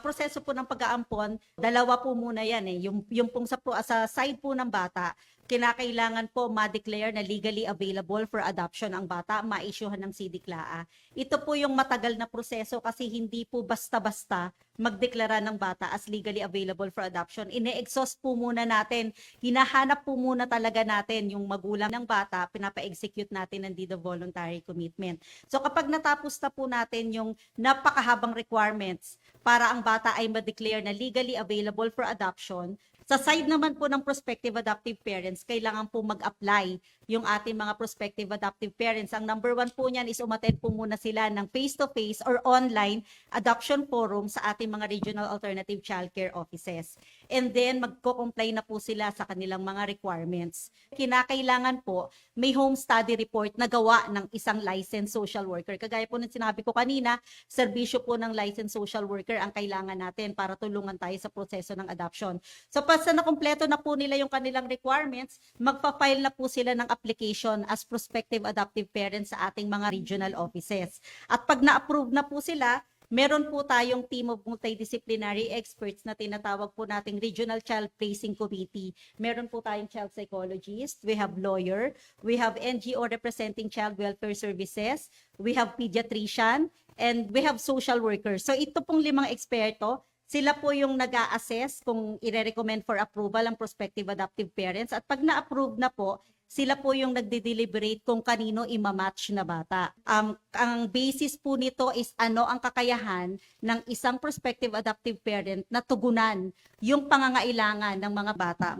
Proseso po ng pag-aampon, dalawa po muna yan eh. Yung pong sa side po ng bata, kinakailangan po ma-declare na legally available for adoption ang bata, ma-issuehan ng CDCLAA. Ito po yung matagal na proseso kasi hindi po basta-basta magdeklara ng bata as legally available for adoption. Ine-exhaust po muna natin, hinahanap po muna talaga natin yung magulang ng bata, pinapa-execute natin ng deed of voluntary commitment. So kapag natapos na po natin yung napakahabang requirements para ang bata ay ma-declare na legally available for adoption, sa side naman po ng prospective adoptive parents, kailangan po mag-apply yung ating mga prospective adoptive parents. Ang number one po niyan is umattend po muna sila ng face-to-face or online adoption forum sa ating mga regional alternative childcare offices. And then magko-comply na po sila sa kanilang mga requirements. Kinakailangan po may home study report na gawa ng isang licensed social worker. Kagaya po ng sinabi ko kanina, serbisyo po ng licensed social worker ang kailangan natin para tulungan tayo sa proseso ng adoption. So pagka nakumpleto na po nila yung kanilang requirements, magpa-file na po sila ng application as prospective adoptive parents sa ating mga regional offices. At pag na-approve na po sila, meron po tayong team of multidisciplinary experts na tinatawag po nating Regional Child Placing Committee. Meron po tayong child psychologist, we have lawyer, we have NGO representing child welfare services, we have pediatrician, and we have social workers. So ito pong 5 eksperto, sila po yung nag-a-assess kung i-recommend for approval ang prospective adoptive parents. At pag na-approve na po, sila po yung nagde-deliberate kung kanino ima-match na bata. Ang basis po nito is ano ang kakayahan ng isang prospective adoptive parent na tugunan yung pangangailangan ng mga bata.